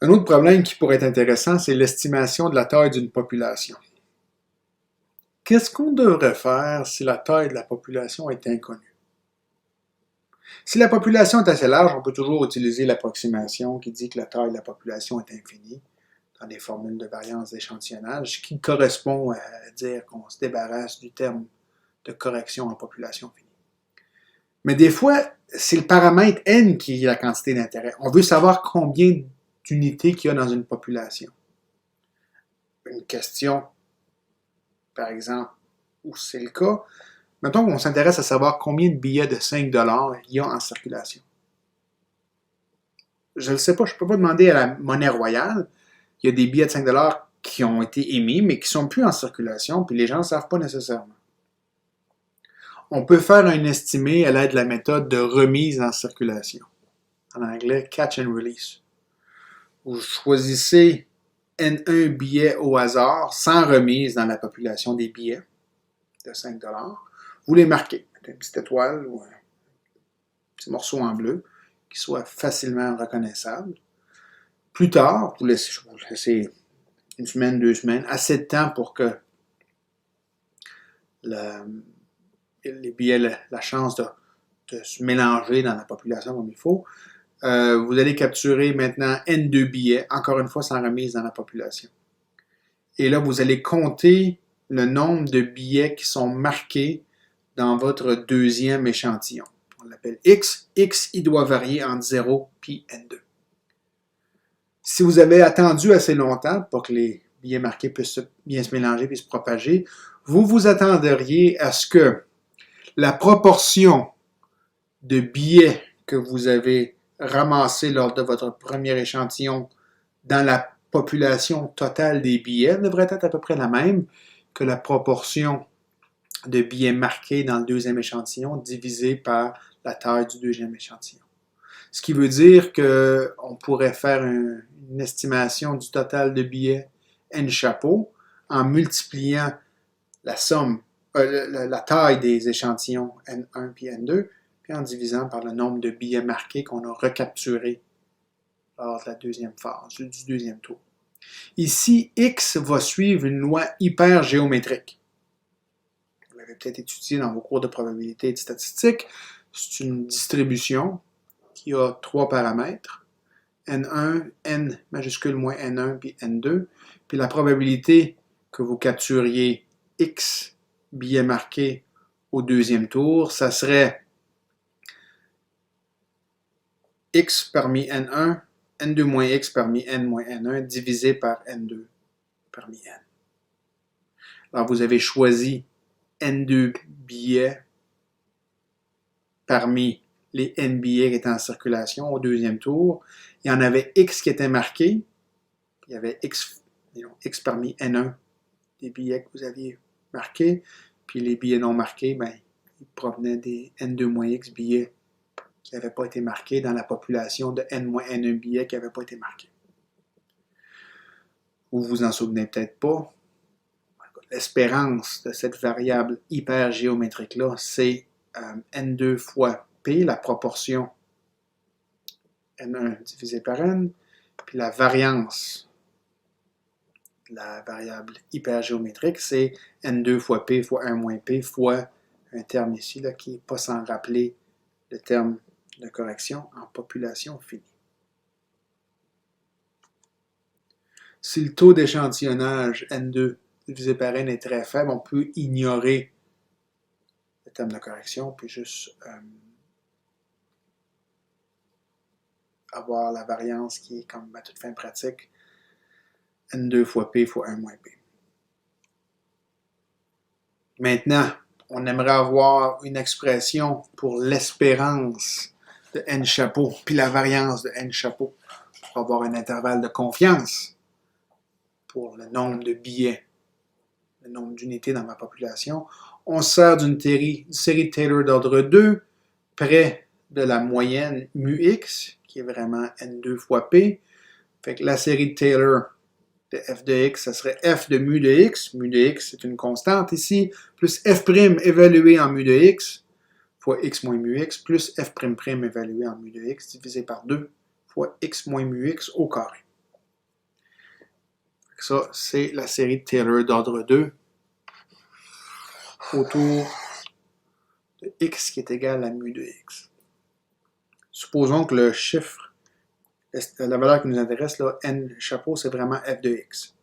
Un autre problème qui pourrait être intéressant, c'est l'estimation de la taille d'une population. Qu'est-ce qu'on devrait faire si la taille de la population est inconnue? Si la population est assez large, on peut toujours utiliser l'approximation qui dit que la taille de la population est infinie dans des formules de variance d'échantillonnage, qui correspond à dire qu'on se débarrasse du terme de correction en population finie. Mais des fois, c'est le paramètre n qui est la quantité d'intérêt. On veut savoir combien d'unités qu'il y a dans une population. Une question, par exemple, où c'est le cas, mettons qu'on s'intéresse à savoir combien de billets de 5 $ il y a en circulation. Je ne le sais pas, je ne peux pas demander à la monnaie royale. Il y a des billets de 5 $ qui ont été émis, mais qui ne sont plus en circulation, puis les gens ne savent pas nécessairement. On peut faire un estimé à l'aide de la méthode de remise en circulation. En anglais, catch and release. Vous choisissez N1 billets au hasard, sans remise dans la population des billets de 5 $. Vous les marquez. Une petite étoile ou un petit morceau en bleu qui soit facilement reconnaissable. Plus tard, vous laissez une semaine, 2 semaines, assez de temps pour que les billets aient la chance de se mélanger dans la population comme il faut. Vous allez capturer maintenant N2 billets, encore une fois sans remise dans la population. Et là, vous allez compter le nombre de billets qui sont marqués dans votre deuxième échantillon. On l'appelle X. X, il doit varier entre 0 et N2. Si vous avez attendu assez longtemps pour que les billets marqués puissent bien se mélanger et se propager, vous vous attendriez à ce que la proportion de billets que vous avez ramassés lors de votre premier échantillon dans la population totale des billets devrait être à peu près la même que la proportion de billets marqués dans le deuxième échantillon divisé par la taille du deuxième échantillon. Ce qui veut dire qu'on pourrait faire une estimation du total de billets N chapeaux en multipliant la somme, la taille des échantillons N1 puis N2, puis en divisant par le nombre de billets marqués qu'on a recapturés lors de la deuxième phase, du deuxième tour. Ici, X va suivre une loi hypergéométrique. Vous l'avez peut-être étudié dans vos cours de probabilité et de statistique. C'est une distribution qui a 3 paramètres, N1, N majuscule moins N1, puis N2. Puis la probabilité que vous capturiez X billets marqués au deuxième tour, ça serait X parmi N1, N2 moins X parmi N moins N1 divisé par N2 parmi N. Alors vous avez choisi N2 billets parmi les N billets qui étaient en circulation au deuxième tour. Il y en avait X qui étaient marqués. Il y avait X parmi N1 des billets que vous aviez marqués. Puis les billets non marqués, ils provenaient des N2-X billets qui n'avaient pas été marqués dans la population de N-N1 billets qui n'avaient pas été marqués. Vous vous en souvenez peut-être pas. L'espérance de cette variable hypergéométrique-là, c'est N2 fois P, la proportion N1 divisé par N, puis la variance de la variable hypergéométrique, c'est N2 fois P fois 1 moins P fois un terme ici là, qui n'est pas sans rappeler le terme de correction en population finie. Si le taux d'échantillonnage N2 divisé par N est très faible, on peut ignorer le terme de correction, puis juste avoir la variance qui est comme à toute fin pratique N2 fois P fois 1 moins P. Maintenant, on aimerait avoir une expression pour l'espérance de N chapeau, puis la variance de N chapeau, pour avoir un intervalle de confiance pour le nombre de billets, le nombre d'unités dans ma population. On se sert d'une série de Taylor d'ordre 2, près de la moyenne mu x, qui est vraiment N2 fois P. Fait que la série de Taylor de f de x, ça serait f de mu de x. Mu de x, c'est une constante ici, plus f' évalué en mu de x, fois x moins mu x, plus f' évalué en mu de x, divisé par 2, fois x moins mu x au carré. Ça, c'est la série de Taylor d'ordre 2 autour de x qui est égal à mu de x. Supposons que le chiffre, la valeur qui nous intéresse, là, n chapeau, c'est vraiment f de x.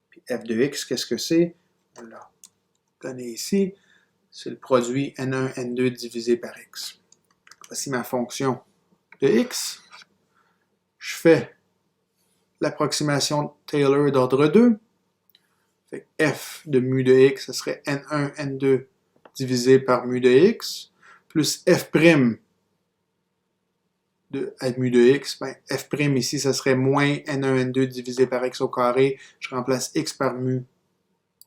Puis f de x, qu'est-ce que c'est? On l'a donné ici. C'est le produit n1, n2 divisé par x. Voici ma fonction de x. Je fais l'approximation Taylor d'ordre 2. Fait que f de mu de x, ce serait n1, n2 divisé par mu de x, plus f' de mu de x. Ben, f' ici, ce serait moins n1, n2 divisé par x au carré. Je remplace x par mu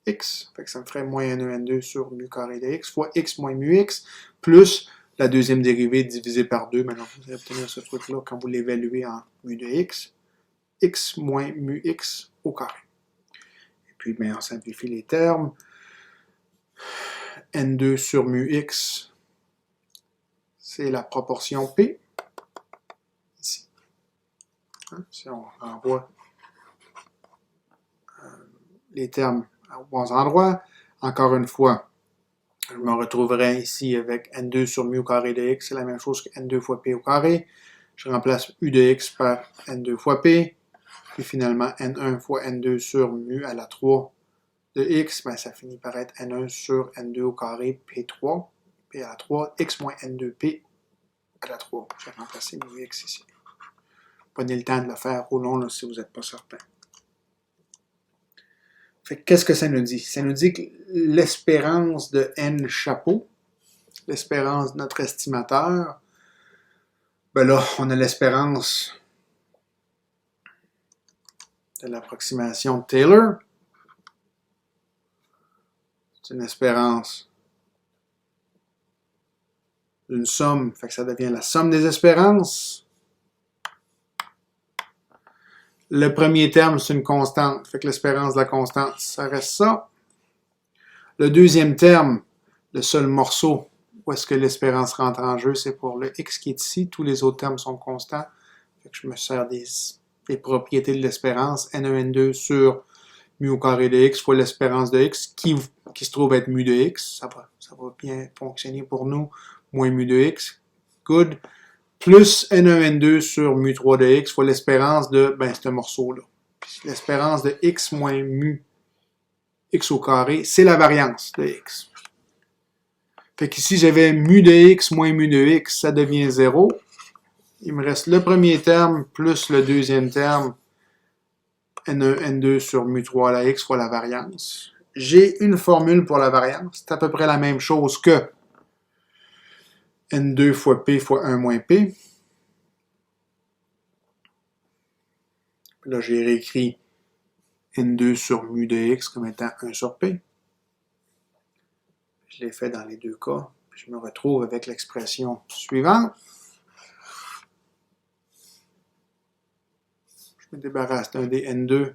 x. Fait que ça me ferait moins n1, n2 sur mu carré de x fois x moins mu x, plus la deuxième dérivée divisée par 2. Maintenant, vous allez obtenir ce truc-là quand vous l'évaluez en mu de x. X moins mu x au carré. Et puis, bien, on simplifie les termes. N2 sur mu x, c'est la proportion P. Ici. Hein? Si on renvoie les termes aux bons endroits, encore une fois, je me retrouverai ici avec n2 sur mu au carré de x, c'est la même chose que n2 fois p au carré. Je remplace u de x par n2 fois p, puis finalement n1 fois n2 sur mu à la 3 de x, ben ça finit par être n1 sur n2 au carré p3, p à la 3, x moins n2p à la 3. J'ai remplacé mu x ici. Prenez le temps de le faire au long là, si vous n'êtes pas certain. Qu'est-ce que ça nous dit? Ça nous dit que l'espérance de n chapeau, l'espérance de notre estimateur, ben là, on a l'espérance de l'approximation de Taylor. C'est une espérance d'une somme, fait que ça devient la somme des espérances. Le premier terme, c'est une constante, fait que l'espérance de la constante, ça reste ça. Le deuxième terme, le seul morceau où est-ce que l'espérance rentre en jeu, c'est pour le x qui est ici. Tous les autres termes sont constants. Fait que je me sers des propriétés de l'espérance, n1, n2 sur mu au carré de x fois l'espérance de x, qui se trouve être mu de x. Ça va bien fonctionner pour nous. Moins mu de x. Good. Plus n1, n2 sur mu 3 de x fois l'espérance de ce morceau-là. L'espérance de x moins mu x au carré, c'est la variance de x. Fait qu'ici, j'avais mu de x moins mu de x, ça devient 0. Il me reste le premier terme plus le deuxième terme, n1, n2 sur mu 3 à la x fois la variance. J'ai une formule pour la variance. C'est à peu près la même chose que n2 fois p fois 1 moins p. Là, j'ai réécrit n2 sur mu de x comme étant 1 sur p. Je l'ai fait dans les deux cas. Je me retrouve avec l'expression suivante. Je me débarrasse d'un des n2.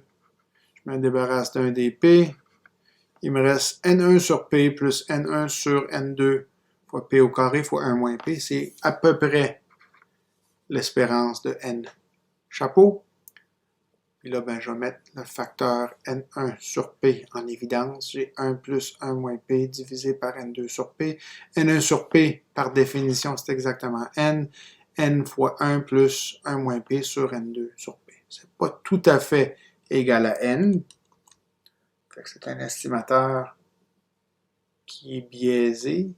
Je me débarrasse d'un des p. Il me reste n1 sur p plus n1 sur n2 fois p au carré fois 1 moins p. C'est à peu près l'espérance de n chapeau. Et là, je vais mettre le facteur n1 sur p en évidence. J'ai 1 plus 1 moins p divisé par n2 sur p. n1 sur p, par définition, c'est exactement n. n fois 1 plus 1 moins p sur n2 sur p. C'est pas tout à fait égal à n. C'est un estimateur qui est biaisé.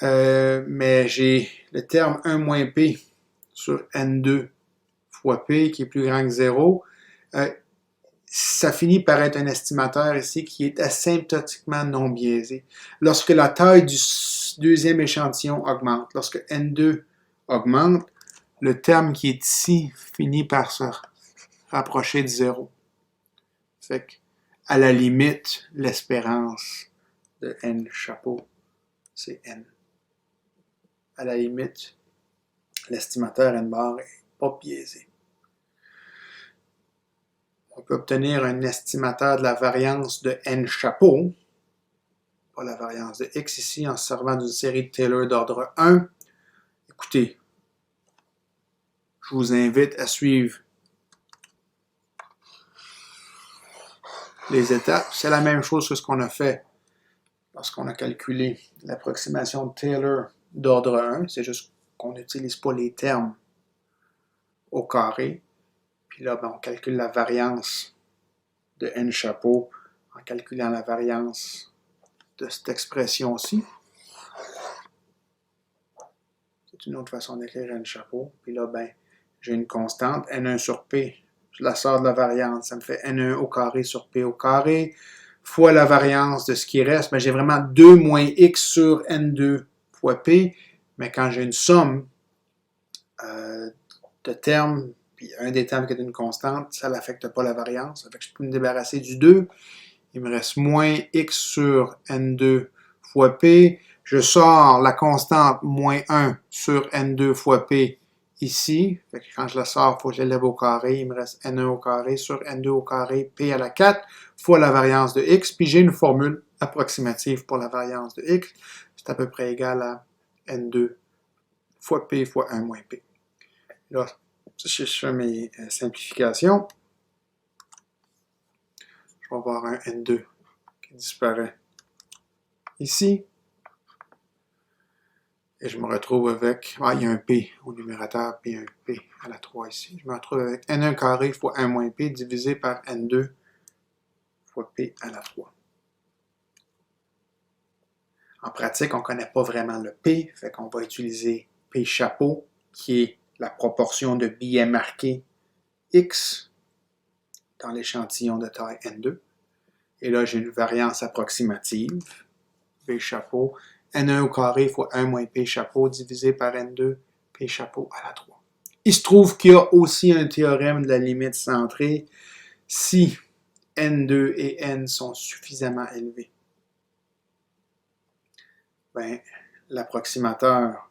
Mais j'ai le terme 1 moins p sur n2 fois p qui est plus grand que 0. Ça finit par être un estimateur ici qui est asymptotiquement non biaisé. Lorsque la taille du deuxième échantillon augmente, lorsque n2 augmente, le terme qui est ici finit par se rapprocher de 0. Fait que, à la limite, l'espérance de n chapeau, c'est n. À la limite, l'estimateur n bar n'est pas biaisé. On peut obtenir un estimateur de la variance de n chapeau, pas la variance de x ici, en se servant d'une série de Taylor d'ordre 1. Écoutez, je vous invite à suivre les étapes. C'est la même chose que ce qu'on a fait lorsqu'on a calculé l'approximation de Taylor d'ordre 1. C'est juste qu'on n'utilise pas les termes au carré. Puis là, ben, on calcule la variance de n chapeau en calculant la variance de cette expression-ci. C'est une autre façon d'écrire n chapeau. Puis là, ben, j'ai une constante, n1 sur p. Je la sors de la variance. Ça me fait n1 au carré sur p au carré, fois la variance de ce qui reste. Mais j'ai vraiment 2 moins x sur n2 fois p. Mais quand j'ai une somme de termes, puis un des termes qui est une constante, ça n'affecte pas la variance. Ça fait que je peux me débarrasser du 2. Il me reste moins x sur n2 fois p. Je sors la constante moins 1 sur n2 fois p ici. Fait que quand je la sors, il faut que je l'élève au carré. Il me reste n1 au carré sur n2 au carré, p à la 4 fois la variance de x. Puis j'ai une formule approximative pour la variance de x. C'est à peu près égal à n2 fois p fois 1 moins p. Là, si je fais mes simplifications, je vais avoir un n2 qui disparaît ici. Et je me retrouve avec, il y a un p au numérateur, puis un p à la 3 ici. Je me retrouve avec n1 carré fois 1 moins p divisé par n2 fois p à la 3. En pratique, on ne connaît pas vraiment le p, fait qu'on va utiliser p chapeau, qui est la proportion de billets marqués x dans l'échantillon de taille n2. Et là, j'ai une variance approximative, p chapeau, n1 au carré fois 1 moins p chapeau divisé par n2, p chapeau à la 3. Il se trouve qu'il y a aussi un théorème de la limite centrée si n2 et n sont suffisamment élevés. Ben, l'approximateur,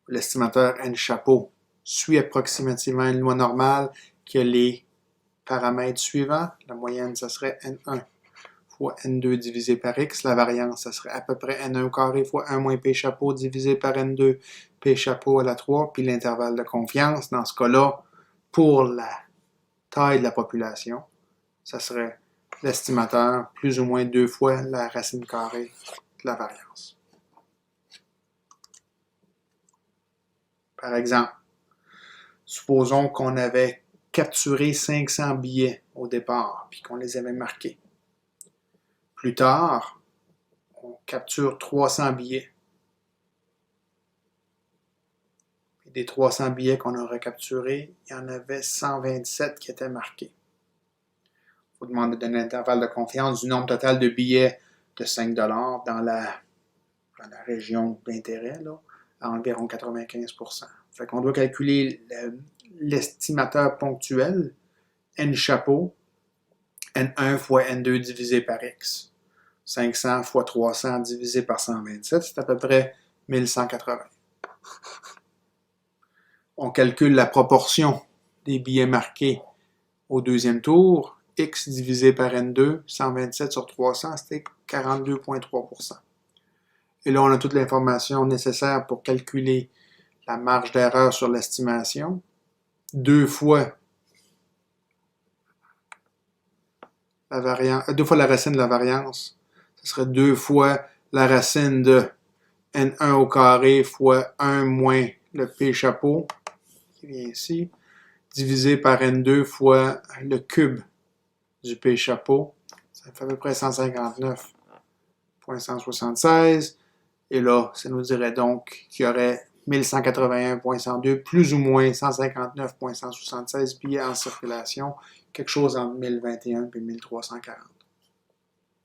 l'estimateur n chapeau, suit approximativement une loi normale qui a les paramètres suivants. La moyenne, ça serait n1 fois n2 divisé par x. La variance, ça serait à peu près n1 au carré fois 1 moins p chapeau divisé par n2, p chapeau à la 3. Puis l'intervalle de confiance, dans ce cas-là, pour la taille de la population, ça serait l'estimateur plus ou moins 2 fois la racine carrée de la variance. Par exemple, supposons qu'on avait capturé 500 billets au départ, puis qu'on les avait marqués. Plus tard, on capture 300 billets. Et des 300 billets qu'on aurait capturés, il y en avait 127 qui étaient marqués. Il faut demander d'un intervalle de confiance du nombre total de billets de 5 $ dans la région d'intérêt, là, à environ 95%. Fait qu'on doit calculer l'estimateur ponctuel, n chapeau, n1 fois n2 divisé par x. 500 fois 300 divisé par 127, c'est à peu près 1180. On calcule la proportion des billets marqués au deuxième tour. X divisé par N2, 127 sur 300, c'était 42,3%. Et là, on a toute l'information nécessaire pour calculer la marge d'erreur sur l'estimation. 2 fois la racine de la variance. Ce serait 2 fois la racine de N1 au carré fois 1 moins le P chapeau, qui vient ici, divisé par N2 fois le cube du P chapeau. Ça fait à peu près 159,176. Et là, ça nous dirait donc qu'il y aurait 1181,102 plus ou moins 159,176 billets en circulation, quelque chose entre 1021 et 1340.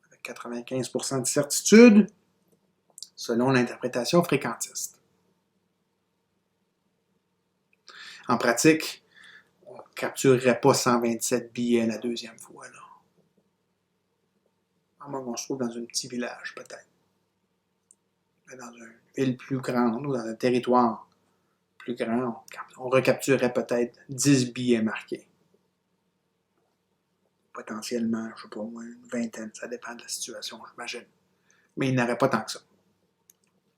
Avec 95% de certitude, selon l'interprétation fréquentiste. En pratique, on ne capturerait pas 127 billets la deuxième fois. Là. À moins qu'on se trouve dans un petit village, peut-être. Mais dans une ville plus grande ou dans un territoire plus grand, on recapturerait peut-être 10 billets marqués. Potentiellement, je ne sais pas, une vingtaine, ça dépend de la situation, j'imagine. Mais il n'y en aurait pas tant que ça.